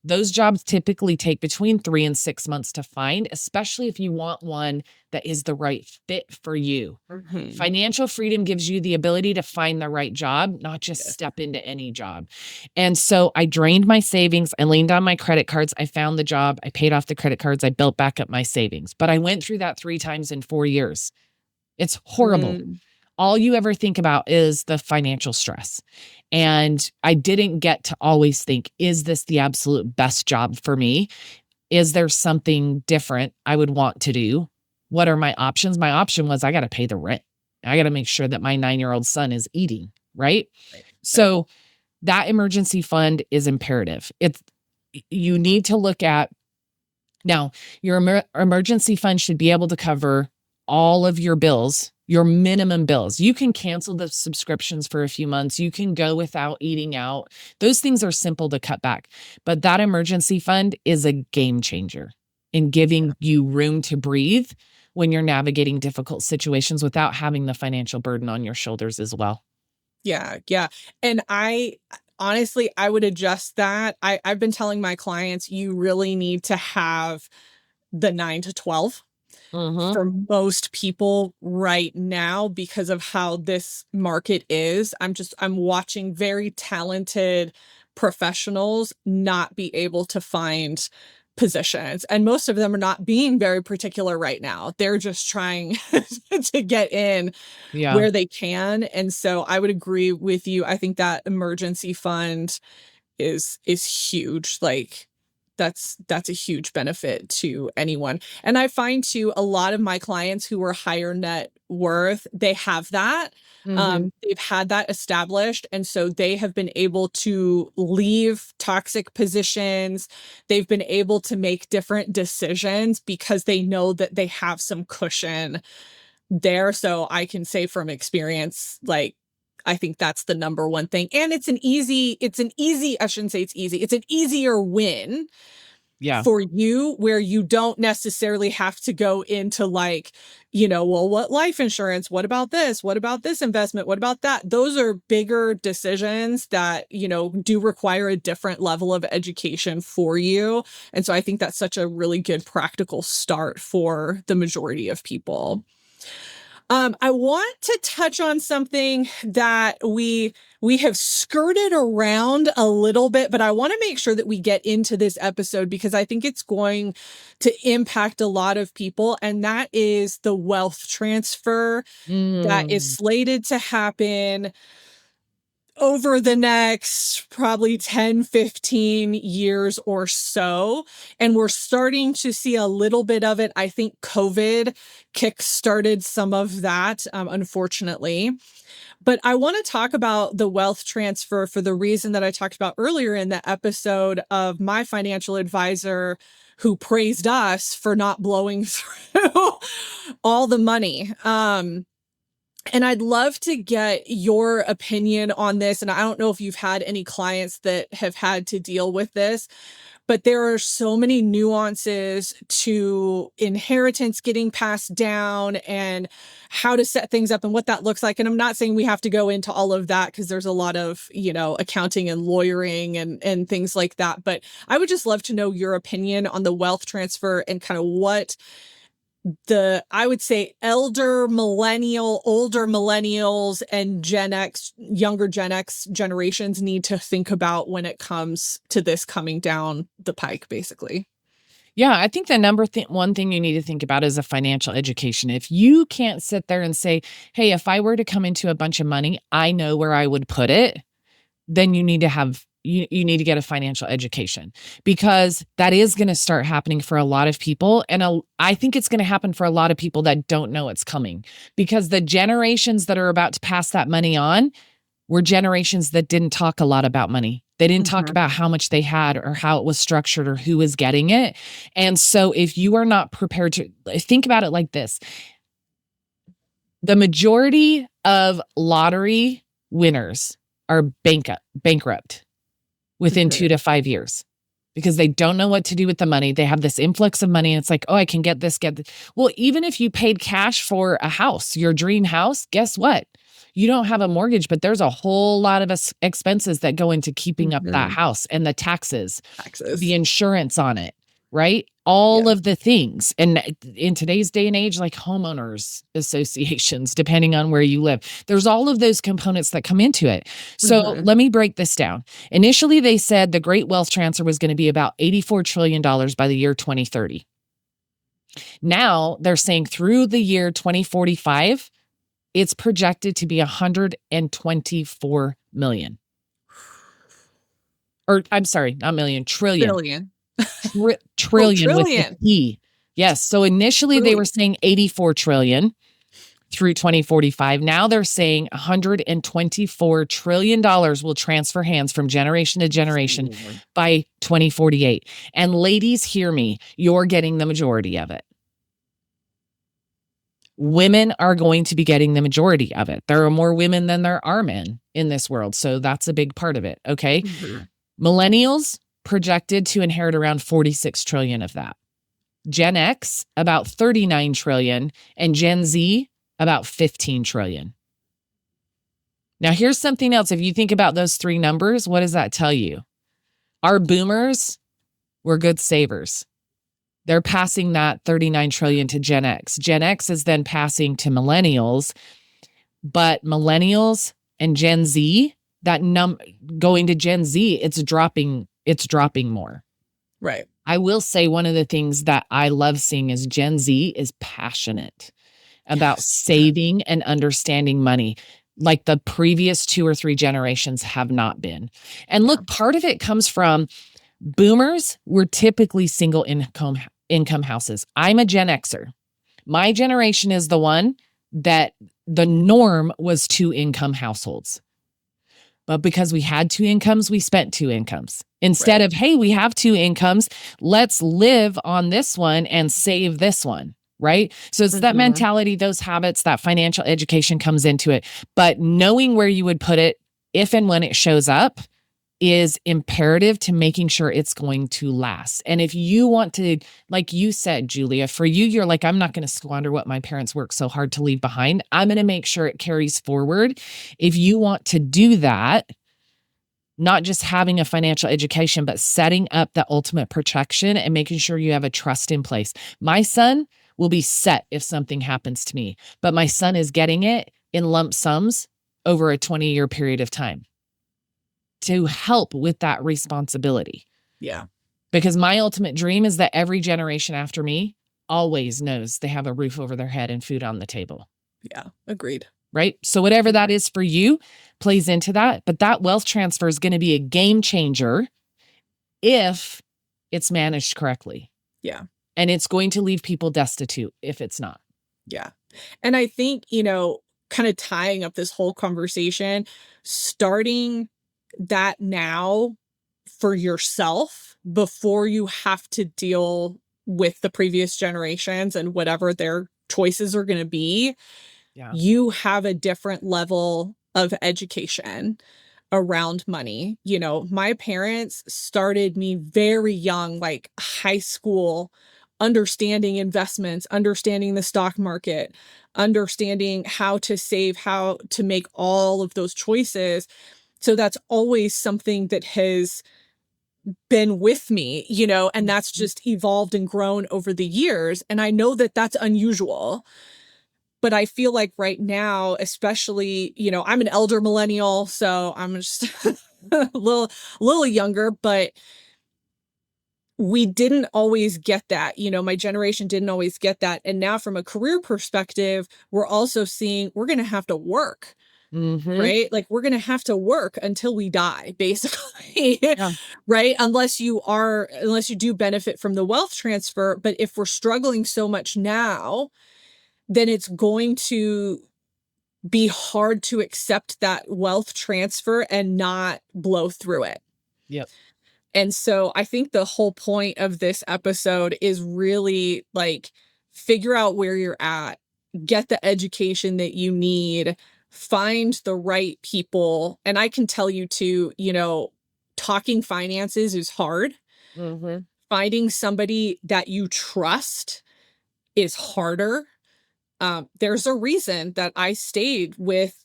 Those jobs typically take between 3 and 6 months to find, especially if you want one that is the right fit for you. Mhm. Financial freedom gives you the ability to find the right job, not just Yes. step into any job. And so I drained my savings. I leaned on my credit cards. I found the job. I paid off the credit cards. I built back up my savings. But I went through that 3 times in 4 years. It's horrible. Mm, All you ever think about is the financial stress. And I didn't get to always think, is this the absolute best job for me? Is there something different I would want to do? What are my options? My option was I got to pay the rent. I got to make sure that my 9-year-old son is eating, right? right. Right. So that emergency fund is imperative. You need to look at Now, your emergency fund should be able to cover all of your bills, your minimum bills. You can cancel the subscriptions for a few months. You can go without eating out. Those things are simple to cut back. But that emergency fund is a game changer in giving you room to breathe when you're navigating difficult situations without having the financial burden on your shoulders as well. Yeah, yeah. And I honestly, I would adjust that. I've been telling my clients, you really need to have the 9 to 12 Mhm. for most people right now because of how this market is. I'm watching very talented professionals not be able to find positions, and most of them are not being very particular right now. They're just trying to get in Yeah. where they can, and so I would agree with you. I think that emergency fund is huge. Like, that's a huge benefit to anyone. And I find too, a lot of my clients who are higher net worth, they have that. Mhm. They've had that established, and so they have been able to leave toxic positions. They've been able to make different decisions because they know that they have some cushion there. So I can say from experience, like, I think that's the number one thing. And I shouldn't say it's easy. It's an easier win Yeah. for you where you don't necessarily have to go into like, well, what life insurance? What about this? What about this investment? What about that? Those are bigger decisions that, do require a different level of education for you. And so I think that's such a really good practical start for the majority of people. I want to touch on something that we have skirted around a little bit, but I want to make sure that we get into this episode because I think it's going to impact a lot of people, and that is the wealth transfer that is Mm. slated to happen over the next probably 10, 15 years or so. And we're starting to see a little bit of it. I think COVID kick-started some of that, unfortunately. But I want to talk about the wealth transfer for the reason that I talked about earlier in the episode of my financial advisor who praised us for not blowing through all the money. And I'd love to get your opinion on this. And I don't know if you've had any clients that have had to deal with this, but there are so many nuances to inheritance getting passed down and how to set things up and what that looks like. And I'm not saying we have to go into all of that because there's a lot of, accounting and lawyering and things like that. But I would just love to know your opinion on the wealth transfer and kind of what I would say older millennials and Gen X, younger Gen X generations need to think about when it comes to this coming down the pike, basically. Yeah, I think the one thing you need to think about is a financial education. If you can't sit there and say, "Hey, if I were to come into a bunch of money, I know where I would put it," then you need to get a financial education because that is going to start happening for a lot of people. And I think it's going to happen for a lot of people that don't know it's coming because the generations that are about to pass that money on were generations that didn't talk a lot about money. They didn't talk Mhm. about how much they had or how it was structured or who was getting it. And so if you are not prepared to think about it like this, the majority of lottery winners are bankrupt within 2 Okay. to 5 years because they don't know what to do with the money. They have this influx of money and it's like, "Oh, I can get this, get this." Well, even if you paid cash for a house, your dream house, guess what? You don't have a mortgage, but there's a whole lot of expenses that go into keeping up that Mhm. house and the taxes, the Taxes. insurance on it, right? Yeah. All of the things. And in today's day and age, like homeowners associations, depending on where you live, there's all of those components that come into it. So Mhm. let me break this down. Initially, they said the great wealth transfer was going to be about $84 trillion by the year 2030. Now they're saying through the year 2045, it's projected to be 124 million. Or I'm sorry, not million, trillion. Billion. Oh, Trillion with the trillion. T. Yes. So initially they were Trillion. saying 84 trillion. through 2045. Now they're saying $124 trillion will transfer hands from generation to generation by 2048. And ladies, hear me, you're getting the majority of it. Women are going to be getting the majority of it. There are more women than there are men in this world. So that's a big part of it. Okay. Millennials projected to inherit around 46 trillion of that. Gen X, about 39 trillion, and Gen Z, about 15 trillion. Now, here's something else. If you think about those three numbers, what does that tell you? Our boomers were good savers. They're passing that 39 trillion to Gen X. Gen X is then passing to millennials, but millennials and Gen Z, going to Gen Z, it's dropping more. Right. I will say one of the things that I love seeing is Gen Z is passionate about saving and understanding money like the previous 2 or 3 generations have not been. And look, part of it comes from boomers were typically single income houses. I'm a Gen Xer. My generation is the one that the norm was 2 income households. But because we had 2 incomes, we spent 2 incomes. Instead of, hey, we have 2 incomes, let's live on this one and save this one, right? So it's that mentality, those habits, that financial education comes into it. But knowing where you would put it, if and when it shows up, is imperative to making sure it's going to last. And if you want to, like you said, Julia, for you, you're like, I'm not going to squander what my parents worked so hard to leave behind. I'm going to make sure it carries forward. If you want to do that, not just having a financial education, but setting up the ultimate protection and making sure you have a trust in place. My son will be set if something happens to me, but my son is getting it in lump sums over a 20-year period of time to help with that responsibility. Yeah. Because my ultimate dream is that every generation after me always knows they have a roof over their head and food on the table. Yeah. Agreed. Right? So whatever that is for you plays into that. But that wealth transfer is going to be a game changer if it's managed correctly. Yeah. And it's going to leave people destitute if it's not. Yeah. And I think, kind of tying up this whole conversation, starting that now for yourself before you have to deal with the previous generations and whatever their choices are going to be, you have a different level of education around money. My parents started me very young, like high school, understanding investments, understanding the stock market, understanding how to save, how to make all of those choices. So that's always something that has been with me, and that's just evolved and grown over the years. And I know that that's unusual, but I feel like right now, especially, I'm an elder millennial, so I'm just a little younger, but we didn't always get that. My generation didn't always get that. And now from a career perspective, we're also seeing we're going to have to work. Right? Like we're going to have to work until we die, basically. Right? Unless you do benefit from the wealth transfer. But if we're struggling so much now, then it's going to be hard to accept that wealth transfer and not blow through it. Yep. And so I think the whole point of this episode is really like figure out where you're at, get the education that you need, find the right people. And I can tell you too, talking finances is hard. Finding somebody that you trust is harder. There's a reason that I stayed with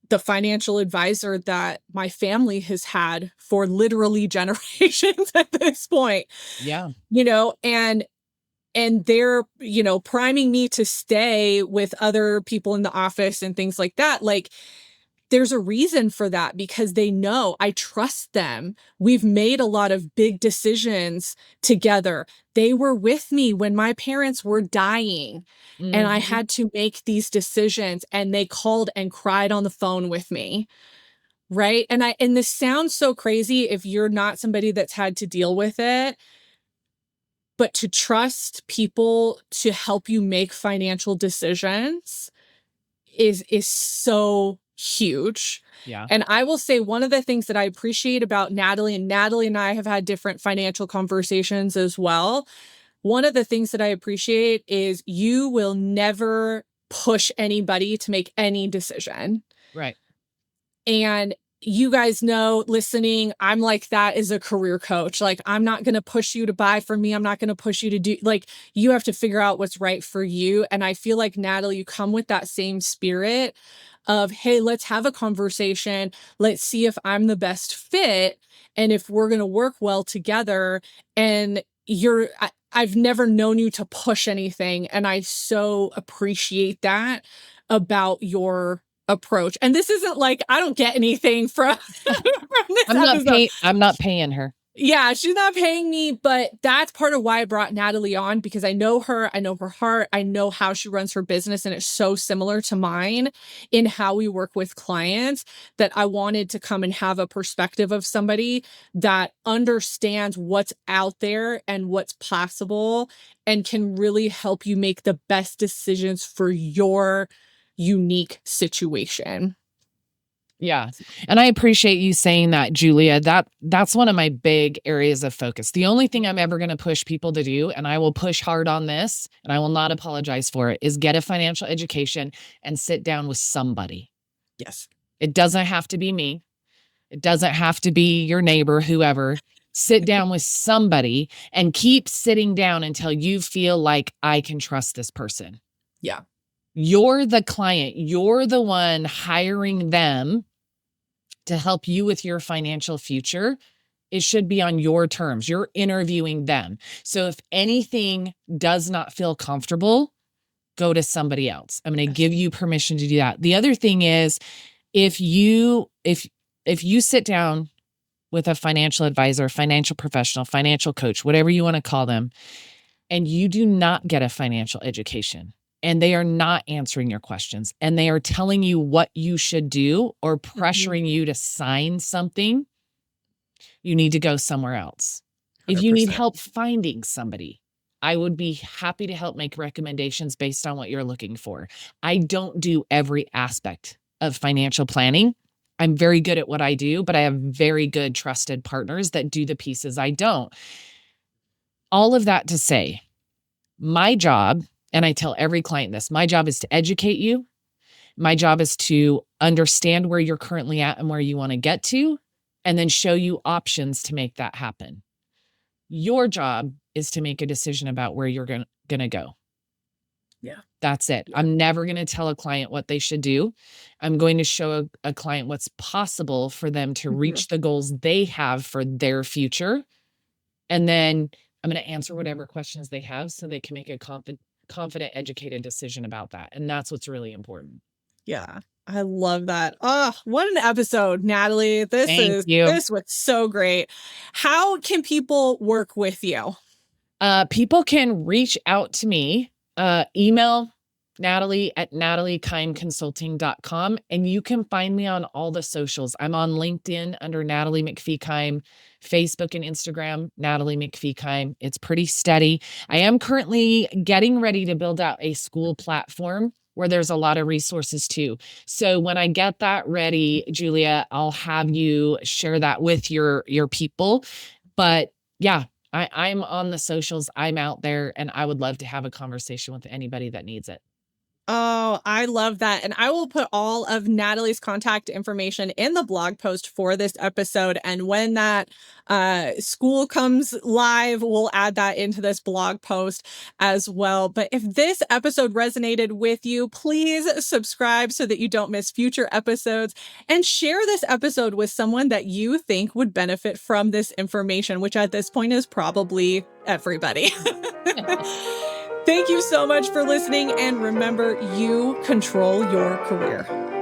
the financial advisor that my family has had for literally generations at this point. Yeah. And they're, priming me to stay with other people in the office and things like that. Like, there's a reason for that because they know I trust them. We've made a lot of big decisions together. They were with me when my parents were dying and I had to make these decisions, and they called and cried on the phone with me. Right. And this sounds so crazy if you're not somebody that's had to deal with it. But to trust people to help you make financial decisions is so huge. Yeah. And I will say one of the things that I appreciate about Natalie, and Natalie and I have had different financial conversations as well. One of the things that I appreciate is you will never push anybody to make any decision. Right. And you guys know, listening, I'm like that as a career coach. Like, I'm not going to push you to buy from me. I'm not going to push you to do, like, you have to figure out what's right for you. And I feel like, Natalie, you come with that same spirit of, hey, let's have a conversation. Let's see if I'm the best fit and if we're going to work well together. And I've never known you to push anything. And I so appreciate that about your approach. And this isn't like I don't get anything from, from this episode. I'm not paying her. Yeah, she's not paying me, but that's part of why I brought Natalie on, because I know her, I know her heart, I know how she runs her business, and it's so similar to mine in how we work with clients, that I wanted to come and have a perspective of somebody that understands what's out there and what's possible and can really help you make the best decisions for your unique situation. Yeah. And I appreciate you saying that, Julia. That's one of my big areas of focus. The only thing I'm ever going to push people to do, and I will push hard on this, and I will not apologize for it, is get a financial education and sit down with somebody. Yes. It doesn't have to be me. It doesn't have to be your neighbor, whoever. Sit down with somebody and keep sitting down until you feel like I can trust this person. Yeah. You're the client. You're the one hiring them to help you with your financial future. It should be on your terms. You're interviewing them. So if anything does not feel comfortable, go to somebody else. I'm going to give you permission to do that. The other thing is, if you sit down with a financial advisor, financial professional, financial coach, whatever you want to call them, and you do not get a financial education, and they are not answering your questions, and they are telling you what you should do or pressuring you to sign something, you need to go somewhere else. 100%. If you need help finding somebody, I would be happy to help make recommendations based on what you're looking for. I don't do every aspect of financial planning. I'm very good at what I do, but I have very good trusted partners that do the pieces I don't. All of that to say, my job, and I tell every client this, my job is to educate you. My job is to understand where you're currently at and where you want to get to, and then show you options to make that happen. Your job is to make a decision about where you're going to go. Yeah. That's it. Yeah. I'm never going to tell a client what they should do. I'm going to show a client what's possible for them to reach the goals they have for their future. And then I'm going to answer whatever questions they have so they can make a confident, educated decision about that. And that's what's really important. Yeah. I love that. Oh, what an episode, Natalie. This was so great. How can people work with you? People can reach out to me, email Natalie at nataliekimeconsulting.com, and you can find me on all the socials. I'm on LinkedIn under Natalie McPhee Kime, Facebook and Instagram, Natalie McPhee Kime. It's pretty steady. I am currently getting ready to build out a school platform where there's a lot of resources too. So when I get that ready, Julia, I'll have you share that with your people. But yeah, I'm on the socials. I'm out there, and I would love to have a conversation with anybody that needs it. Oh, I love that. And I will put all of Natalie's contact information in the blog post for this episode. And when that school comes live, we'll add that into this blog post as well. But if this episode resonated with you, please subscribe so that you don't miss future episodes, and share this episode with someone that you think would benefit from this information, which at this point is probably everybody. Thank you so much for listening, and remember, you control your career.